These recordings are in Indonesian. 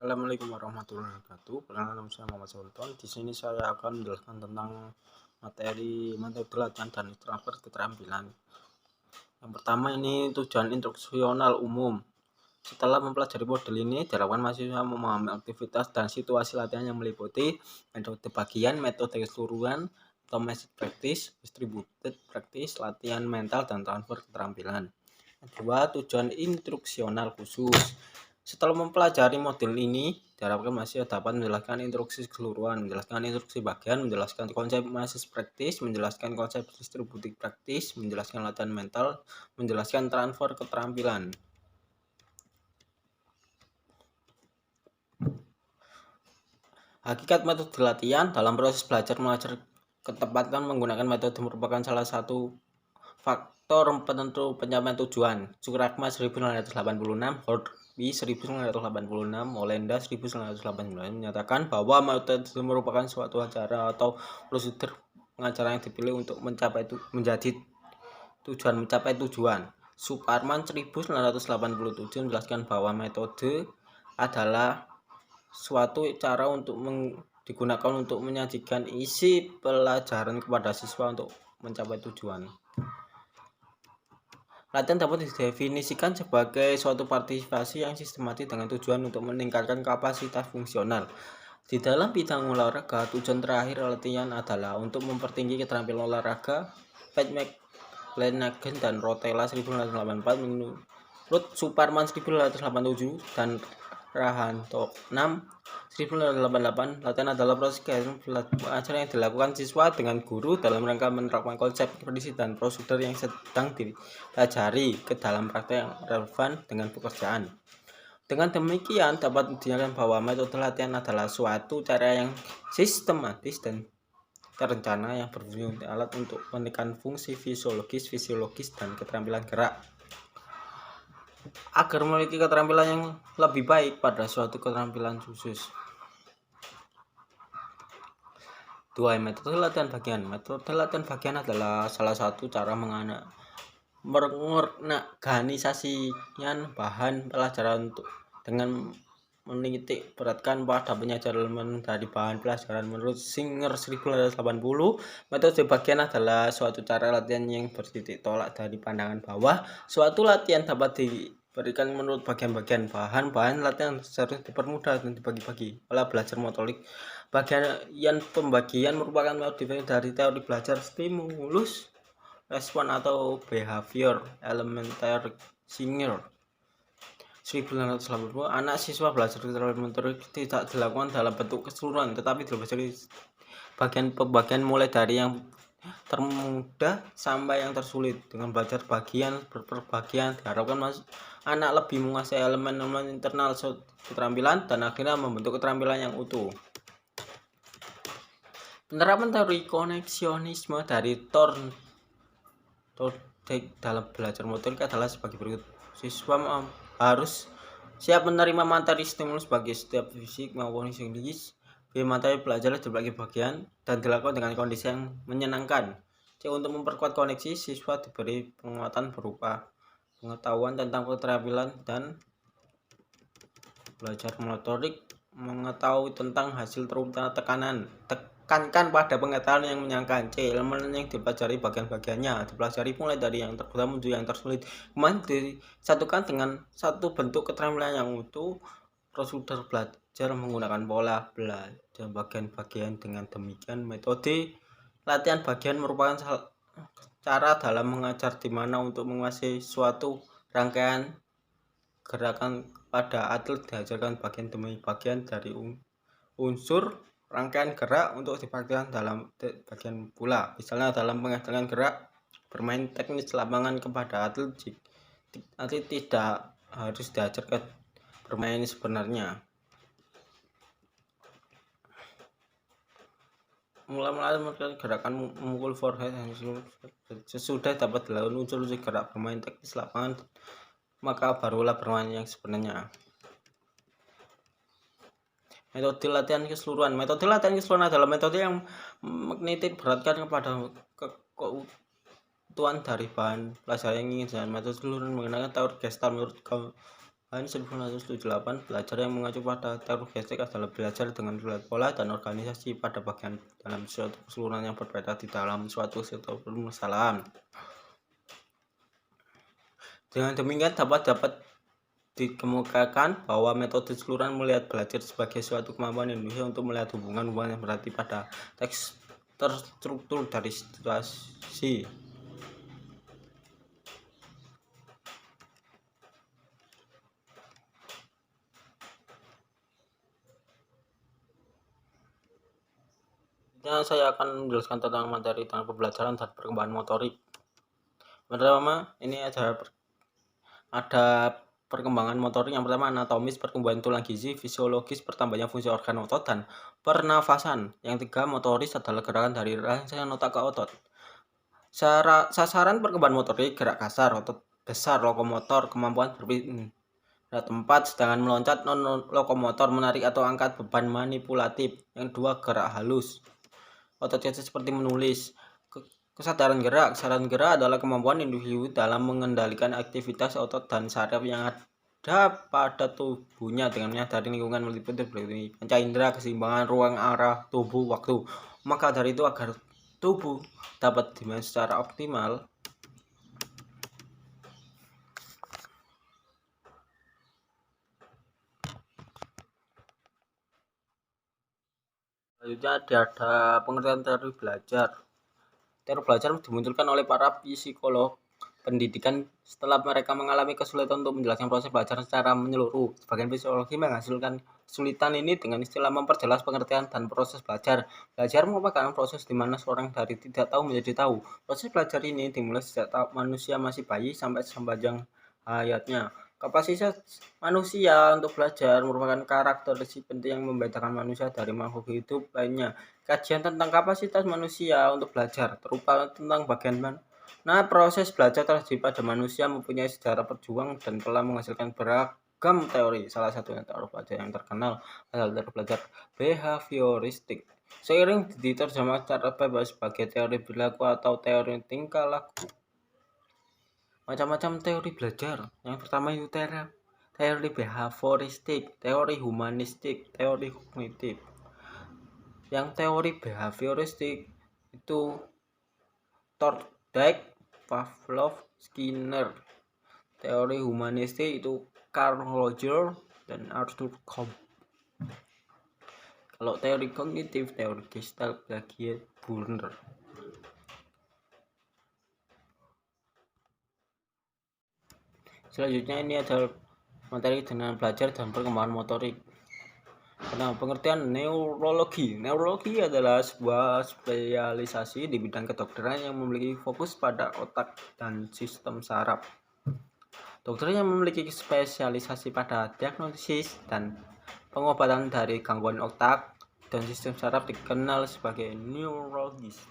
Assalamualaikum warahmatullahi wabarakatuh. Perkenalkan nama saya Muhammad Sultan. Di sini saya akan menjelaskan tentang materi metode latihan dan transfer keterampilan. Yang pertama ini tujuan instruksional umum. Setelah mempelajari model ini, diharapkan mahasiswa memahami aktivitas dan situasi latihan yang meliputi metode bagian, metode keseluruhan, automatic practice, distributed practice, latihan mental, dan transfer keterampilan. Kedua, tujuan instruksional khusus. Setelah mempelajari model ini, diharapkan mahasiswa dapat menjelaskan instruksi keseluruhan, menjelaskan instruksi bagian, menjelaskan konsep masis praktis, menjelaskan konsep distributif praktis, menjelaskan latihan mental, menjelaskan transfer keterampilan. Hakikat metode latihan dalam proses belajar mengajar ketepatan menggunakan metode merupakan salah satu faktor penentu pencapaian tujuan. Sukragma 1986, Horby 1986, Molenda 1989 menyatakan bahwa metode merupakan suatu acara atau prosedur pengajaran yang dipilih untuk mencapai tujuan. Suparman 1987 menjelaskan bahwa metode adalah suatu cara untuk digunakan untuk menyajikan isi pelajaran kepada siswa untuk mencapai tujuan. Latihan dapat didefinisikan sebagai suatu partisipasi yang sistematis dengan tujuan untuk meningkatkan kapasitas fungsional. Di dalam bidang olahraga, tujuan terakhir latihan adalah untuk mempertinggi keterampilan olahraga. Pat McLanagan dan Rotella 1984 menurut Suparman 1987 dan Rahanto 6 1988, latihan adalah proses pengajaran yang dilakukan siswa dengan guru dalam rangka menerapkan konsep, kondisi, dan prosedur yang sedang dipelajari ke dalam praktek yang relevan dengan pekerjaan. Dengan demikian, dapat dinyatakan bahwa metode latihan adalah suatu cara yang sistematis dan terencana yang berfungsi alat untuk menekan fungsi fisiologis, dan keterampilan gerak. Agar memiliki keterampilan yang lebih baik pada suatu keterampilan khusus. 2. Metode latihan bagian. Metode latihan bagian adalah salah satu cara mengorganisasikan bahan pelajaran dengan menitik beratkan pada penyajian elemen dari bahan pelajaran. Menurut Singer 1980, metode bagian adalah suatu cara latihan yang bertitik tolak dari pandangan bahwa suatu latihan dapat diberikan menurut bagian-bagian. Bahan-bahan latihan harus dipermudah dan dibagi-bagi oleh belajar motorik. Bagian pembagian merupakan modifikasi dari teori belajar stimulus respon atau behavior elementary. Singer 1980, anak siswa belajar keterampilan motorik tidak dilakukan dalam bentuk keseluruhan, tetapi dipelajari bagian-bagian mulai dari yang termudah sampai yang tersulit. Dengan belajar bagian per bagian, diharapkan anak lebih menguasai elemen-elemen internal keterampilan dan akhirnya membentuk keterampilan yang utuh. Penerapan teori koneksionisme dari Thorndike dalam belajar motorik adalah sebagai berikut. Siswa harus siap menerima materi stimulus bagi setiap fisik maupun psikis. B. Materi belajar dibagi bagian dan dilakukan dengan kondisi yang menyenangkan. C. Untuk memperkuat koneksi, siswa diberi penguatan berupa pengetahuan tentang keterampilan dan belajar motorik, mengetahui tentang hasil tekanan. Tekankan pada pengetahuan yang menyenangkan. C. Elemen yang dipelajari bagian-bagiannya dipelajari mulai dari yang termudah menuju yang tersulit, kemudian disatukan dengan satu bentuk keterampilan yang utuh. Prosedur belajar menggunakan pola belajar bagian-bagian. Dengan demikian, metode latihan bagian merupakan cara dalam mengajar di mana untuk menguasai suatu rangkaian gerakan pada atlet diajarkan bagian demi bagian dari unsur rangkaian gerak untuk dipraktikkan dalam bagian pula. Misalnya dalam pengajaran gerak bermain teknis lapangan kepada atlet tidak harus diajarkan bermain sebenarnya. Mulai gerakan memukul forehead sesudah dapat dilakukan unsur-unsur gerak bermain teknis lapangan, maka barulah bermain yang sebenarnya. Metode latihan keseluruhan. Metode latihan keseluruhan adalah metode yang menitik beratkan kepada keutuhan dari bahan pelajaran yang ingin. Metode keseluruhan menggunakan teori Gestalt menurut Tahun 1978, belajar yang mengacu pada teori gestik adalah belajar dengan melihat pola dan organisasi pada bagian dalam suatu keseluruhan yang berbeda di dalam suatu permasalahan. Dengan demikian dapat dikemukakan bahwa metode keseluruhan melihat belajar sebagai suatu kemampuan Indonesia untuk melihat hubungan-hubungan yang berarti pada teks terstruktur dari situasi. Saya akan menjelaskan tentang materi tentang pembelajaran dan perkembangan motorik. Pertama, ini ada perkembangan motorik. Yang pertama, anatomis, pertumbuhan tulang gizi, fisiologis, pertambahan fungsi organ otot, dan pernafasan. Yang tiga, motoris adalah gerakan dari rangkaian otak ke otot. Sasaran perkembangan motorik, gerak kasar, otot besar, lokomotor, kemampuan berpindah tempat, sedangkan meloncat, non-lokomotor, menarik atau angkat beban, manipulatif. Yang dua, gerak halus, otot kecil seperti menulis. Kesadaran gerak adalah kemampuan individu dalam mengendalikan aktivitas otot dan saraf yang ada pada tubuhnya dengan menyadari lingkungan meliputi panca indera, keseimbangan ruang, arah, tubuh, waktu. Maka dari itu, agar tubuh dapat dimanage secara optimal, selanjutnya ada pengertian teori belajar. Teori belajar dimunculkan oleh para psikolog pendidikan setelah mereka mengalami kesulitan untuk menjelaskan proses belajar secara menyeluruh. Sebagian psikologi menghasilkan kesulitan ini dengan istilah memperjelas pengertian dan proses belajar. Belajar merupakan proses di mana seorang dari tidak tahu menjadi tahu. Proses belajar ini dimulai sejak manusia masih bayi sampai sepanjang hayatnya. Kapasitas manusia untuk belajar merupakan karakteristik penting yang membedakan manusia dari makhluk hidup lainnya. Kajian tentang kapasitas manusia untuk belajar, terutama tentang bagian mana proses belajar terjadi pada manusia, mempunyai sejarah perjuang dan telah menghasilkan beragam teori. Salah satunya teori belajar yang terkenal adalah teori belajar behavioristik. Seiring diterjemah secara bebas sebagai teori perilaku atau teori tingkah laku. Macam-macam teori belajar. Yang pertama itu teori behavioristik, teori humanistik, teori kognitif. Yang teori behavioristik itu Thorndike, Pavlov, Skinner. Teori humanistik itu Carl Rogers dan Arthur Combs. Kalau teori kognitif, teori Gestalt, Piaget, Brunner. Selanjutnya ini adalah materi dengan belajar dan perkembangan motorik. Nah, pengertian neurologi. Neurologi adalah sebuah spesialisasi di bidang kedokteran yang memiliki fokus pada otak dan sistem saraf. Dokter yang memiliki spesialisasi pada diagnosis dan pengobatan dari gangguan otak dan sistem saraf dikenal sebagai neurologis.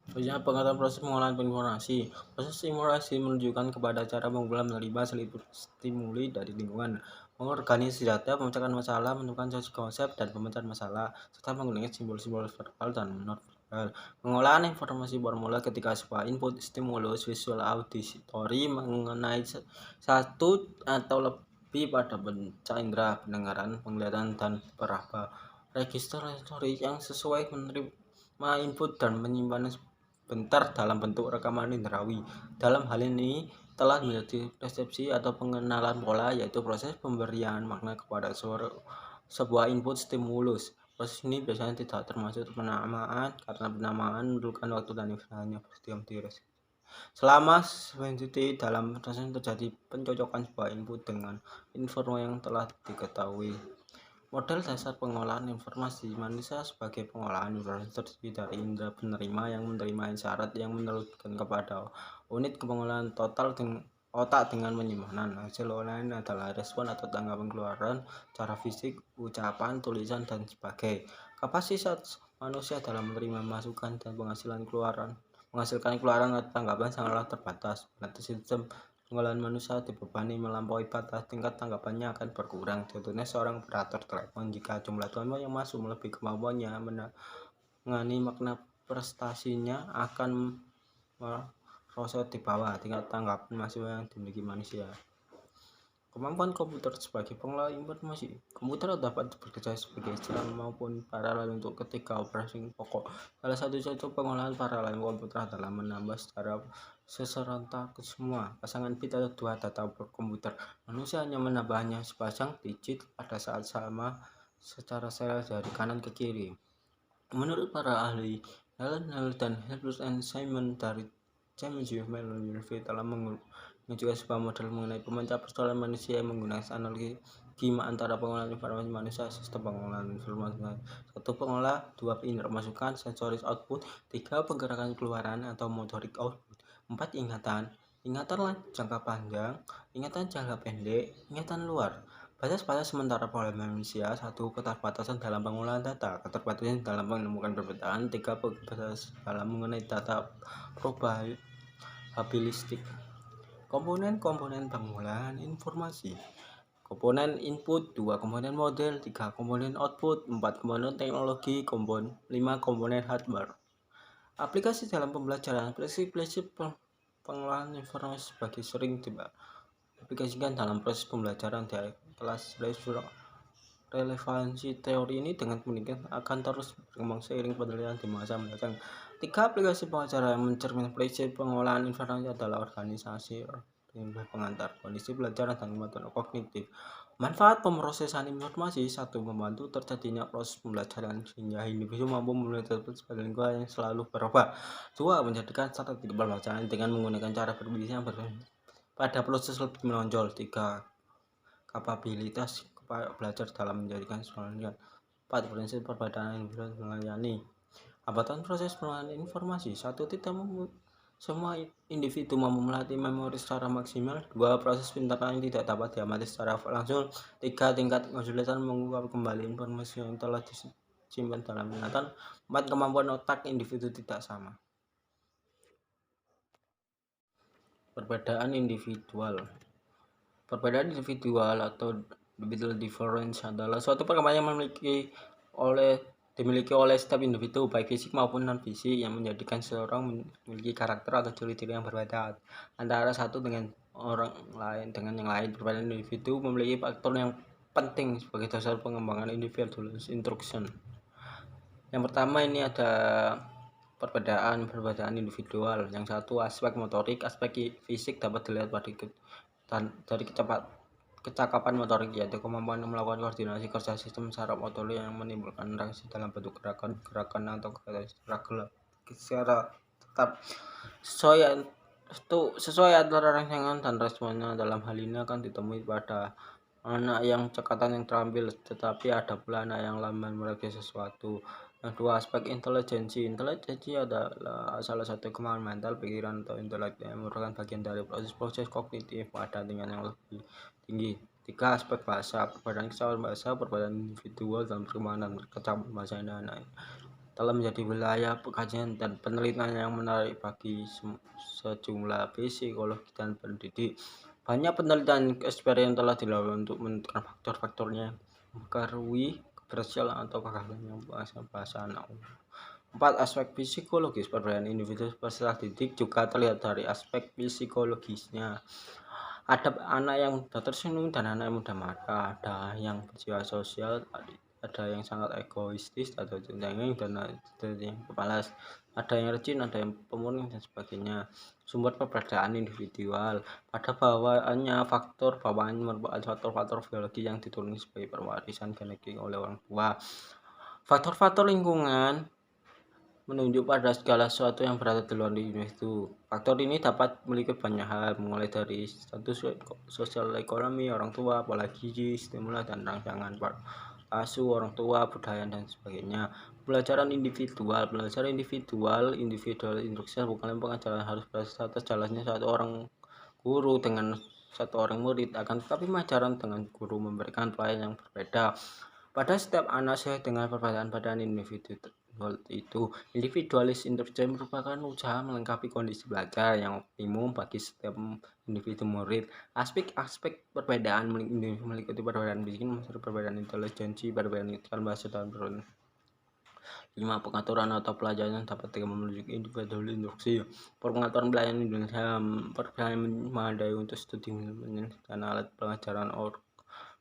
Selanjutnya, pengertian proses pengolahan informasi. Proses informasi menunjukkan kepada cara mengumpulkan, menerima seluruh stimuli dari lingkungan, mengorganisasi data, memecahkan masalah, menemukan solusi konsep dan pemecahan masalah, serta menggunakan simbol-simbol verbal dan non-verbal. Pengolahan informasi formula ketika sebuah input stimulus visual auditory mengenai satu atau lebih pada panca indera, pendengaran, penglihatan, dan peraba. Register yang sesuai menerima input dan menyimpan bentar dalam bentuk rekaman indrawi. Dalam hal ini telah menjadi persepsi atau pengenalan pola, yaitu proses pemberian makna kepada sebuah input stimulus. Proses ini biasanya tidak termasuk penamaan karena penamaan memerlukan waktu dan hanya berdiam diri. Selama selanjutnya dalam proses terjadi pencocokan sebuah input dengan informasi yang telah diketahui. Model dasar pengolahan informasi manusia sebagai pengolahan informasi terdiri dari indera penerima yang menerima isyarat yang meneruskan kepada unit pengolahan total otak dengan penyimpanan. Hasil olahan adalah respon atau tanggapan keluaran cara fisik, ucapan, tulisan, dan sebagainya. Kapasitas manusia dalam menerima masukan dan menghasilkan keluaran atau tanggapan sangatlah terbatas. Batas sistem pengolahan manusia dibebani melampaui batas, tingkat tanggapannya akan berkurang. Contohnya seorang operator telepon, jika jumlah telepon yang masuk melebihi kemampuannya menangani makna prestasinya akan merosot di bawah tingkat tanggapan masuk yang dimiliki manusia. Kemampuan komputer sebagai pengelola informasi. Komputer dapat bekerja sebagai seram maupun paralel untuk ketiga operasi pokok. Salah satu contoh pengolahan paralel komputer adalah menambah secara serentak semua pasangan bit atau dua data komputer. Manusia hanya menambahnya sepasang digit pada saat sama secara serial dari kanan ke kiri. Menurut para ahli, Alan Hall dan Herbert and Simon dari Cambridge Mellon University telah mengajukan sebuah model mengenai pemecah persoalan manusia yang menggunakan analogi antara pengolahan informasi manusia, sistem pengolahan informasi, satu pengolah, dua inner masukan, sensoris output, tiga penggerakan keluaran atau motorik output, empat ingatan jangka panjang, ingatan jangka pendek, ingatan luar. Batas-batas sementara pada manusia. Satu, keterbatasan dalam pengolahan data, keterbatasan dalam menemukan perbedaan. Tiga, keterbatasan dalam mengenai data probabilistik. Komponen-komponen pengolahan informasi. Komponen input, 2 komponen model, 3 komponen output, 4 komponen teknologi, 5 komponen hardware. Aplikasi dalam pembelajaran. Prinsip-prinsip pengolahan informasi sebagai sering diaplikasikan dalam proses pembelajaran di kelas. Relevansi teori ini dengan demikian akan terus berkembang seiring penelitian di masa mendatang. 3 aplikasi pengacara yang mencerminkan prinsip pengolahan informasi adalah organisasi pengantar, kondisi pelajaran, dan kemampuan kognitif. Manfaat pemrosesan informasi. 1. Membantu terjadinya proses pembelajaran sehingga individu mampu memiliki sebagai lingkungan yang selalu berubah. 2. Menjadikan strategi pembelajaran dengan menggunakan cara berpikir yang berbeda pada proses lebih menonjol. 3. Kapabilitas belajar dalam menjadikan semuanya. 4. Prinsip perbedaan individu melayani hambatan proses pengolahan informasi. 1. Tidak semua individu mampu melatih memori secara maksimal. 2. Proses pintaran tidak dapat diamati secara langsung. 3. Tingkat kesulitan mengungkap kembali informasi yang telah disimpan dalam ingatan. 4. Kemampuan otak individu tidak sama. Perbedaan individual. Perbedaan individual atau individual difference adalah suatu perkembangan yang dimiliki oleh setiap individu, baik fisik maupun non-fisik, yang menjadikan seseorang memiliki karakter atau ciri-ciri yang berbeda antara satu dengan yang lain. Perbedaan individu memiliki faktor yang penting sebagai dasar pengembangan individual instruction. Yang pertama ini ada perbedaan individual. Yang satu, aspek motorik. Aspek fisik dapat dilihat dari kecakapan motorik, yaitu kemampuan melakukan koordinasi kerja sistem saraf otot yang menimbulkan reaksi dalam bentuk gerakan atau secara tetap sesuai antara rangsangan dan responnya. Dalam hal ini akan ditemui pada anak yang cekatan yang terampil, tetapi ada pula anak yang lamban mereaksi sesuatu. Yang dua, aspek intelijensi. Intelijensi adalah salah satu kemampuan mental, pikiran, atau intelek yang merupakan bagian dari proses kognitif pada tingkat yang lebih tinggi. 3. Aspek bahasa. Perbedaan kecakapan bahasa. Perbedaan individual dalam perkembangan kecakapan bahasa anak telah menjadi wilayah pengkajian dan penelitian yang menarik bagi sejumlah psikologi dan pendidik. Banyak penelitian eksperimen telah dilakukan untuk menentukan faktor-faktornya mempengaruhi keberhasilan atau kegagalan yang bahasa anak. 4. Aspek psikologis. Perbedaan individu peserta didik juga terlihat dari aspek psikologisnya. Ada anak yang mudah tersinggung dan anak yang mudah marah, ada yang berjiwa sosial, ada yang sangat egoistis atau cengeng, dan ada yang pemalas, ada yang rajin, ada yang pemurni, dan sebagainya. Sumber perbedaan individual. Pada bawaannya, faktor bawaan merupakan faktor-faktor biologi yang diturunkan sebagai pewarisan genetik oleh orang tua. Faktor-faktor lingkungan menunjuk pada segala sesuatu yang berada di luar individu. Faktor ini dapat memiliki banyak hal, mulai dari status sosial ekonomi orang tua, pola gizi, stimulus dan rangsangan asuh orang tua, budaya, dan sebagainya. Pelajaran individual instruksi bukanlah pengajaran harus berdasar atas jalannya satu orang guru dengan satu orang murid, akan tetapi pengajaran dengan guru memberikan pelayanan yang berbeda pada setiap anak sesuai dengan perbedaan individu itu. Individualis instruction merupakan usaha melengkapi kondisi belajar yang optimum bagi setiap individu murid. Aspek perbedaan meliputi perbedaan fisik, perbedaan intelijensi, perbedaan bahasa, dan perbedaan 5. Pengaturan atau pelajaran dapat memiliki individual instruksi. Pengaturan pelayanan Indonesia memadai untuk studi dan alat pelajaran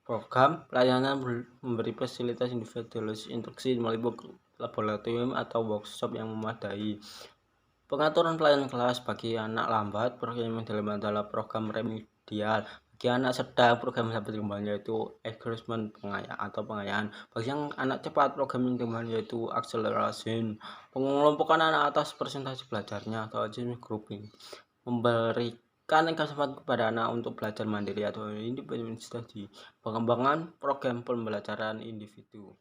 program pelayanan memberi fasilitas individualis instruksi melalui laboratorium atau workshop yang memadai. Pengaturan pelayanan kelas bagi anak lambat program dalam adalah program remedial. Bagi anak sedang program dapat dikembangkan yaitu encouragement pengayaan. Bagi yang anak cepat program yang dikembangkan yaitu acceleration. Pengelompokan anak atas presentasi belajarnya atau achievement grouping. Memberikan kesempatan kepada anak untuk belajar mandiri atau independent study. Pengembangan program pembelajaran individu.